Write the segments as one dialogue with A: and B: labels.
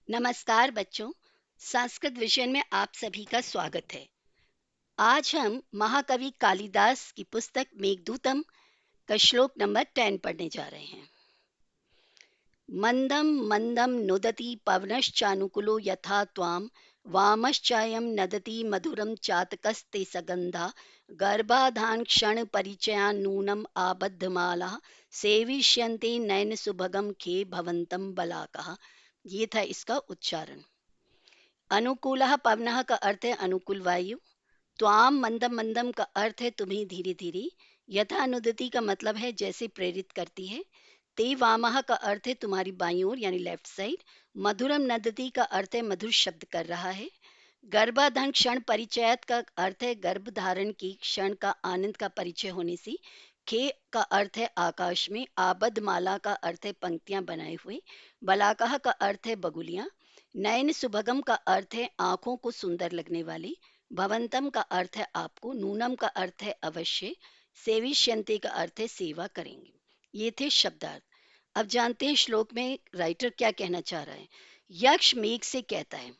A: नमस्कार बच्चों। संस्कृत विषय में आप सभी का स्वागत है। आज हम महाकवि कालिदास की पुस्तक मेघदूतम का श्लोक नंबर 10 पढ़ने जा रहे हैं। मंदम मंदम नुदति पवनश्चानुकूलो यथा त्वाम वामश्चायं नदति मधुरं चातकस्ते सगंधा गर्भाधान क्षण परिचयान् नूनम आबद्धमाला सेविष्यन्ते नयन सुभगम खे भवंतम बलाकः। ये था इसका उच्चारण। अनुकूलः पवनः का अर्थ है अनुकूल वायु। त्वाम मंदम मंदम का अर्थ है तुम्हें धीरे धीरे। यथा अनुदति का मतलब है जैसे प्रेरित करती है। ते वामः का अर्थ है तुम्हारी बाईं ओर यानी लेफ्ट साइड। मधुरम नदति का अर्थ है मधुर शब्द कर रहा है। गर्भाधान क्षण परिचयात का अर्थ है गर्भ धारण की क्षण का आनंद का परिचय होने से। खे का अर्थ है आकाश में। आबद्ध माला का अर्थ है पंक्तियां बनाए हुए। बलाकह का अर्थ है बगुलियां। नयन सुभगम का अर्थ है आंखों को सुंदर लगने वाली। भवंतम का अर्थ है आपको। नूनम का अर्थ है अवश्य। सेविष्यन्ते का अर्थ है सेवा करेंगे। ये थे शब्दार्थ। अब जानते हैं श्लोक में राइटर क्या कहना चाह रहा है। यक्ष मेघ से कहता है,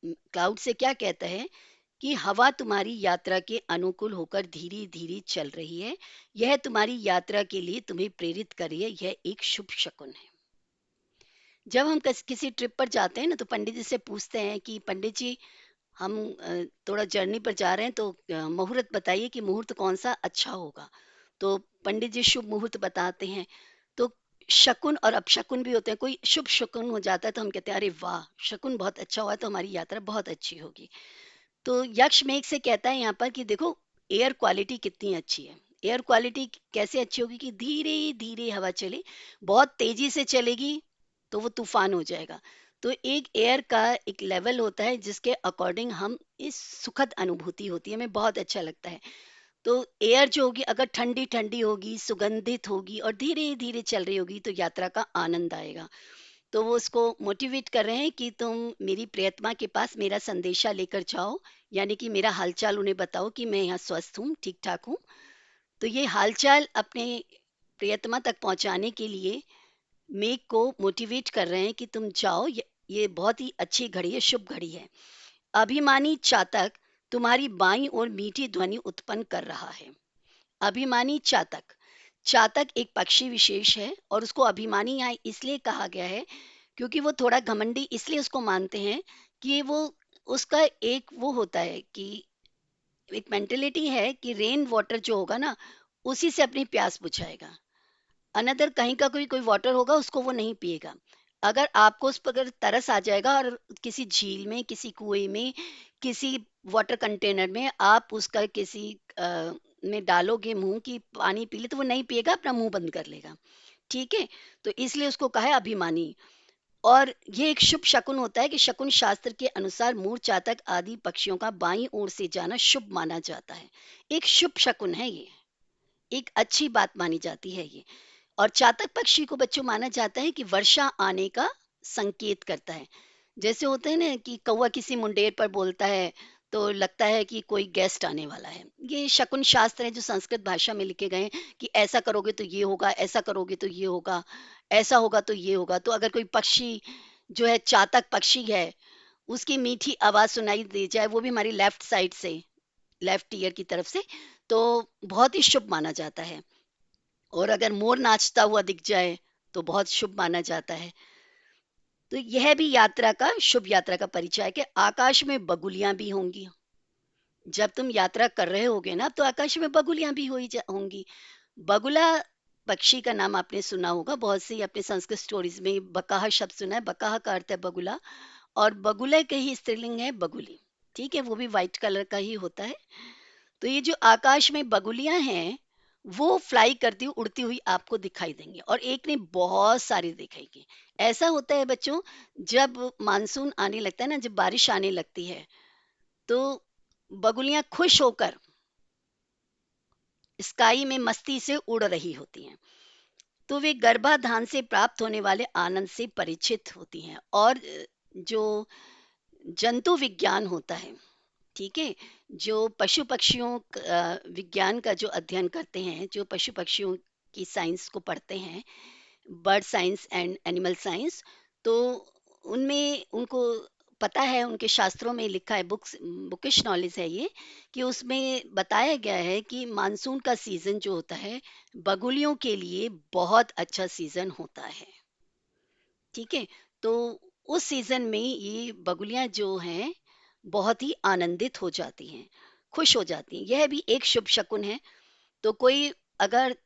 A: क्लाउड से क्या कहता है कि हवा तुम्हारी यात्रा के अनुकूल होकर धीरे धीरे चल रही है। यह तुम्हारी यात्रा के लिए तुम्हें प्रेरित कर रही है। यह एक शुभ शकुन है। जब हम किसी ट्रिप पर जाते हैं ना तो पंडित जी से पूछते हैं कि पंडित जी हम थोड़ा जर्नी पर जा रहे हैं तो मुहूर्त बताइए कि मुहूर्त कौन सा अच्छा होगा। तो पंडित जी शुभ मुहूर्त बताते हैं। तो शकुन और अपशकुन भी होते हैं। कोई शुभ शकुन हो जाता है तो हम कहते हैं अरे वाह, शकुन बहुत अच्छा हुआ तो हमारी यात्रा बहुत अच्छी होगी। तो यक्ष मेघ से कहता है यहाँ पर कि देखो एयर क्वालिटी कितनी अच्छी है। एयर क्वालिटी कैसे अच्छी होगी कि धीरे धीरे हवा चले। बहुत तेजी से चलेगी तो वो तूफान हो जाएगा। तो एक एयर का एक लेवल होता है जिसके अकॉर्डिंग हम इस सुखद अनुभूति होती है, हमें बहुत अच्छा लगता है। तो एयर जो होगी अगर ठंडी ठंडी होगी, सुगंधित होगी और धीरे धीरे चल रही होगी तो यात्रा का आनंद आएगा। तो वो उसको मोटिवेट कर रहे हैं कि तुम मेरी प्रियतमा के पास मेरा संदेशा लेकर जाओ, यानी कि मेरा हालचाल उन्हें बताओ कि मैं यहाँ स्वस्थ हूँ, ठीक ठाक हूँ। तो ये हालचाल अपने प्रियतमा तक पहुंचाने के लिए मेघ को मोटिवेट कर रहे हैं कि तुम जाओ, ये बहुत ही अच्छी घड़ी है, शुभ घड़ी है। अभिमानी चातक तुम्हारी बाईं ओर मीठी ध्वनि उत्पन्न कर रहा है। अभिमानी चातक, चातक एक पक्षी विशेष है और उसको अभिमानी यहाँ इसलिए कहा गया है क्योंकि वो थोड़ा घमंडी इसलिए उसको मानते हैं कि वो उसका एक वो होता है कि एक मेंटेलिटी है कि रेन वाटर जो होगा ना उसी से अपनी प्यास बुझाएगा। अनदर कहीं का कोई कोई वाटर होगा उसको वो नहीं पिएगा। अगर आपको उस पर अगर तरस आ जाएगा और किसी झील में, किसी कुएं में, किसी वाटर कंटेनर में आप उसका किसी में डालोगे मुंह की पानी पी ले तो वो नहीं पिएगा, अपना मुंह बंद कर लेगा। ठीक है। तो इसलिए उसको कहा है अभिमानी। और ये एक शुभ शकुन होता है कि शकुन शास्त्र के अनुसार मोर, चातक आदि पक्षियों का बाईं ओर से जाना शुभ माना जाता है। एक शुभ शकुन है ये, एक अच्छी बात मानी जाती है ये। और चातक पक्षी को बच्चों माना जाता है कि वर्षा आने का संकेत करता है। जैसे होते हैं ना कि कौवा किसी मुंडेर पर बोलता है तो लगता है कि कोई गेस्ट आने वाला है। ये शकुन शास्त्र है जो संस्कृत भाषा में लिखे गए हैं कि ऐसा करोगे तो ये होगा, ऐसा करोगे तो ये होगा, ऐसा होगा तो ये होगा। तो अगर कोई पक्षी जो है चातक पक्षी है, उसकी मीठी आवाज सुनाई दे जाए, वो भी हमारी लेफ्ट साइड से, लेफ्ट ईयर की तरफ से, तो बहुत ही शुभ माना जाता है। और अगर मोर नाचता हुआ दिख जाए तो बहुत शुभ माना जाता है। तो यह भी यात्रा का, शुभ यात्रा का परिचय है कि आकाश में बगुलियां भी होंगी। जब तुम यात्रा कर रहे होगे ना तो आकाश में बगुलियां भी होंगी। बगुला पक्षी का नाम आपने सुना होगा, बहुत सी अपने संस्कृत स्टोरीज में बकाहा शब्द सुना है। बकाहा का अर्थ है बगुला और बगुले के ही स्त्रीलिंग है बगुली। ठीक है, वो भी व्हाइट कलर का ही होता है। तो ये जो आकाश में बगुलियां हैं वो फ्लाई करती हुई, उड़ती हुई आपको दिखाई देंगी और एक नहीं बहुत सारी दिखेगी। ऐसा होता है बच्चों, जब मानसून आने लगता है ना, जब बारिश आने लगती है तो बगुलियां खुश होकर स्काई में मस्ती से उड़ रही होती हैं। तो वे गर्भाधान से प्राप्त होने वाले आनंद से परिचित होती हैं। और जो जंतु विज्ञान होता है, ठीक है, जो पशु पक्षियों विज्ञान का जो अध्ययन करते हैं, जो पशु पक्षियों की साइंस को पढ़ते हैं, bird science and animal science, तो उनमें उनको पता है, उनके शास्त्रों में लिखा है, बुकिश नॉलेज है ये, कि उसमें बताया गया है कि मानसून का सीजन जो होता है बगुलियों के लिए बहुत अच्छा सीजन होता है। ठीक है, तो उस सीजन में ये बगुलियां जो हैं बहुत ही आनंदित हो जाती हैं, खुश हो जाती हैं। यह भी एक शुभ शकुन है। तो कोई अगर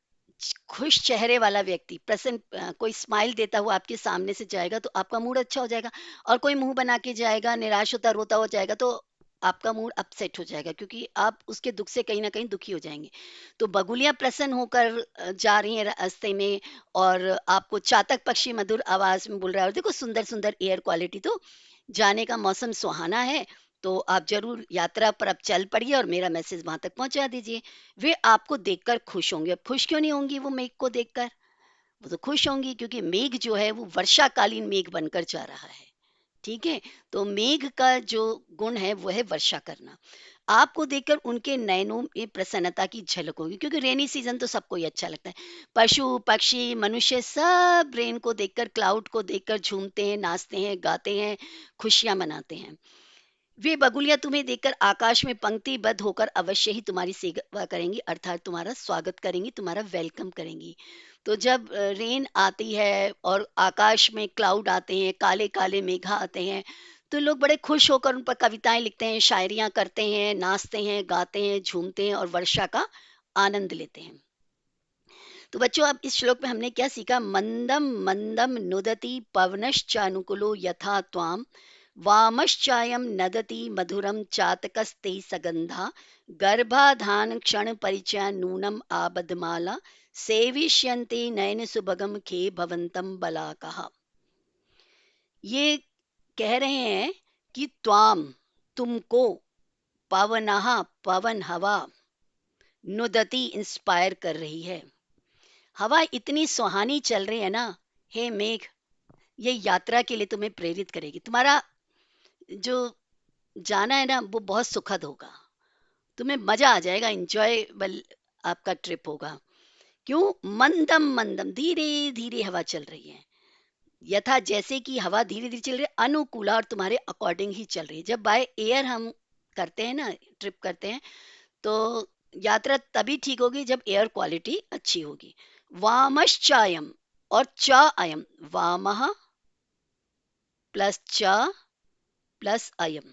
A: खुश चेहरे वाला व्यक्ति, प्रसन्न, कोई स्माइल देता हुआ आपके सामने से जाएगा तो आपका मूड अच्छा हो जाएगा। और कोई मुंह बना के जाएगा, निराश होता रोता हो जाएगा, तो आपका मूड अपसेट हो जाएगा, क्योंकि आप उसके दुख से कहीं ना कहीं दुखी हो जाएंगे। तो बगुलियां प्रसन्न होकर जा रही हैं रास्ते में, और आपको चातक पक्षी मधुर आवाज में बोल रहा है, और देखो सुंदर सुंदर एयर क्वालिटी, तो जाने का मौसम सुहाना है। तो आप जरूर यात्रा पर अब चल पड़िए और मेरा मैसेज वहां तक पहुंचा दीजिए। वे आपको देखकर खुश होंगे। अब खुश क्यों नहीं होंगी वो मेघ को देखकर? वो तो खुश होंगी, क्योंकि मेघ जो है वो वर्षाकालीन मेघ बनकर जा रहा है। ठीक है, तो मेघ का जो गुण है वो है वर्षा करना। आपको देखकर उनके नयनों में प्रसन्नता की झलक होगी, क्योंकि रेनी सीजन तो सबको ही अच्छा लगता है। पशु पक्षी मनुष्य सब रेन को देखकर, क्लाउड को देखकर झूमते हैं, नाचते हैं, गाते हैं, खुशियां मनाते हैं। वे बगुलियां तुम्हें देखकर आकाश में पंक्तिबद्ध होकर अवश्य ही तुम्हारी सेवा करेंगी, अर्थात तुम्हारा स्वागत करेंगी, तुम्हारा वेलकम करेंगी। तो जब रेन आती है और आकाश में क्लाउड आते हैं, काले काले मेघा आते हैं, तो लोग बड़े खुश होकर उन पर कविताएं लिखते हैं, शायरियां करते हैं, नाचते हैं, गाते हैं, झूमते हैं और वर्षा का आनंद लेते हैं। तो बच्चों, अब इस श्लोक में हमने क्या सीखा? मंदम मंदम नुदति पवनश्चानुकुलो यथा त्वाम, वामश्चायं नदति मधुरं चातकस्ते सगंधा, गर्भाधान क्षण परिचय नूनम आबदमाला, सेविष्यन्ते नयन सुभगम खे भवंतम बलाकः। ये कह रहे हैं कि त्वाम, तुमको, पवनः, पवन हवा, नुदति, इंस्पायर कर रही है। हवा इतनी सुहानी चल रही है ना, हे मेघ, ये यात्रा के लिए तुम्हें प्रेरित करेगी। तुम्हारा जो जाना है ना वो बहुत सुखद होगा, तुम्हें मजा आ जाएगा, इंजॉयबल आपका ट्रिप होगा। क्यों? मंदम मंदम, धीरे धीरे हवा चल रही है। यथा, जैसे कि हवा धीरे धीरे चल रही है, अनुकूला, और तुम्हारे अकॉर्डिंग ही चल रही है। जब बाय एयर हम करते हैं ना, ट्रिप करते हैं, तो यात्रा तभी ठीक होगी जब एयर क्वालिटी अच्छी होगी। वामश्चायम, और च अयम, वामः प्लस च प्लस अयम।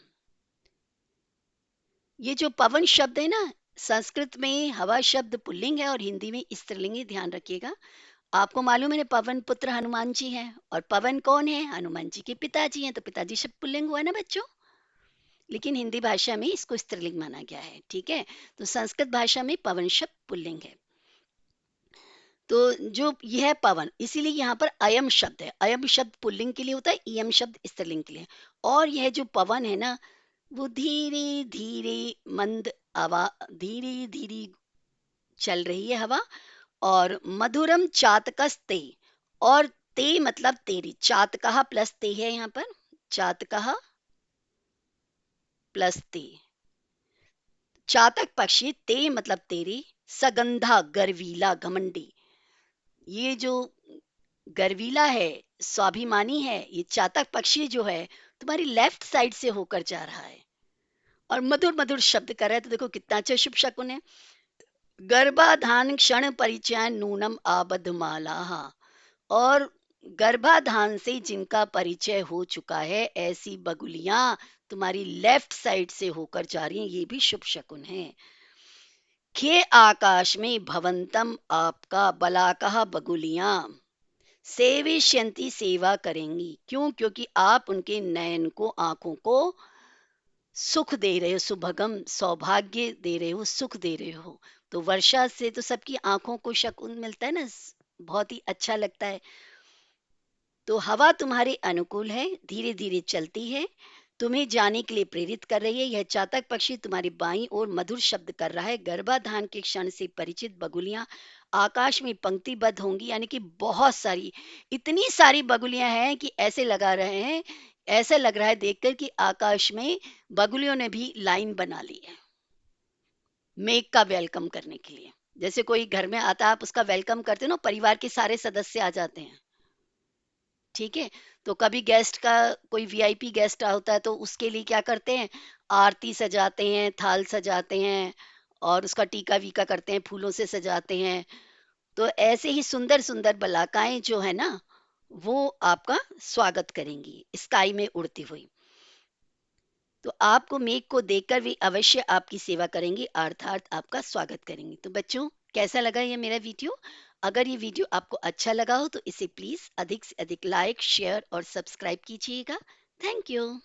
A: ये जो पवन शब्द है ना, संस्कृत में हवा शब्द पुल्लिंग है और हिंदी में स्त्रीलिंग है, ध्यान रखिएगा। आपको मालूम है ना, पवन पुत्र हनुमान जी हैं, और पवन कौन है? हनुमान जी के पिताजी हैं, तो पिताजी शब्द पुल्लिंग हुआ ना बच्चों। लेकिन हिंदी भाषा में इसको स्त्रीलिंग माना गया है। ठीक है, तो संस्कृत भाषा में पवन शब्द पुल्लिंग है। तो जो यह है पवन, इसीलिए यहाँ पर अयम शब्द है। अयम शब्द पुल्लिंग के लिए होता है, इयम शब्द स्त्रीलिंग के लिए। और यह जो पवन है ना, वो धीरे धीरे मंद आवा धीरे धीरे चल रही है हवा। और मधुरम चातकस्ते, और ते मतलब तेरी, चातकहा प्लस ते है यहाँ पर, चातकहा प्लस ते, चातक पक्षी, ते मतलब तेरी, सगंधा गर्वीला घमंडी। ये जो गर्वीला है, स्वाभिमानी है, ये चातक पक्षी जो है तुम्हारी लेफ्ट साइड से होकर जा रहा है और मधुर मधुर शब्द कर रहा है। तो देखो कितना अच्छा शुभ शकुन है। गर्भाधान क्षण परिचय नूनम आबद्धमाला, और गर्भाधान से जिनका परिचय हो चुका है, ऐसी बगुलियां तुम्हारी लेफ्ट साइड से होकर जा रही हैं, ये भी शुभ शकुन है। खे आकाश में भवंतम, आपका बलाकह बगुलियां, सेविष्यंती, सेवा करेंगी। क्यों? क्योंकि आप उनके नयन को, आंखों को सुख दे रहे हो, सुभगम, सौभाग्य दे रहे हो, सुख दे रहे हो। तो वर्षा से तो सबकी आंखों को शकुन मिलता है ना, बहुत ही अच्छा लगता है। तो हवा तुम्हारे अनुकूल है, धीरे धीरे चलती है, तुम्हें जाने के लिए प्रेरित कर रही है। यह चातक पक्षी तुम्हारी बाईं ओर मधुर शब्द कर रहा है। गर्भाधान के क्षण से परिचित बगुलियां आकाश में पंक्तिबद्ध होंगी, यानी कि बहुत सारी, इतनी सारी बगुलियां हैं कि ऐसे लग रहा है देखकर कि आकाश में बगुलियों ने भी लाइन बना ली है मेघ का वेलकम करने के लिए। जैसे कोई घर में आता है, आप उसका वेलकम करते हो ना, परिवार के सारे सदस्य आ जाते हैं। ठीक है? तो कभी गेस्ट का कोई वीआईपी गेस्ट होता है तो उसके लिए क्या करते हैं, आरती सजाते हैं, थाल सजाते हैं और उसका टीका-वीका करते हैं, फूलों से सजाते हैं। तो ऐसे ही सुंदर-सुंदर बलाकाएँ जो है ना, वो आपका स्वागत करेंगी स्काई में उड़ती हुई। तो आपको मेघ को देखकर वे अवश्य आपकी सेवा करेंगी, अर्थात आपका स्वागत करेंगी। तो बच्चों, कैसा लगा ये मेरा वीडियो? अगर ये वीडियो आपको अच्छा लगा हो तो इसे प्लीज़ अधिक से अधिक लाइक, शेयर और सब्सक्राइब कीजिएगा। Thank you.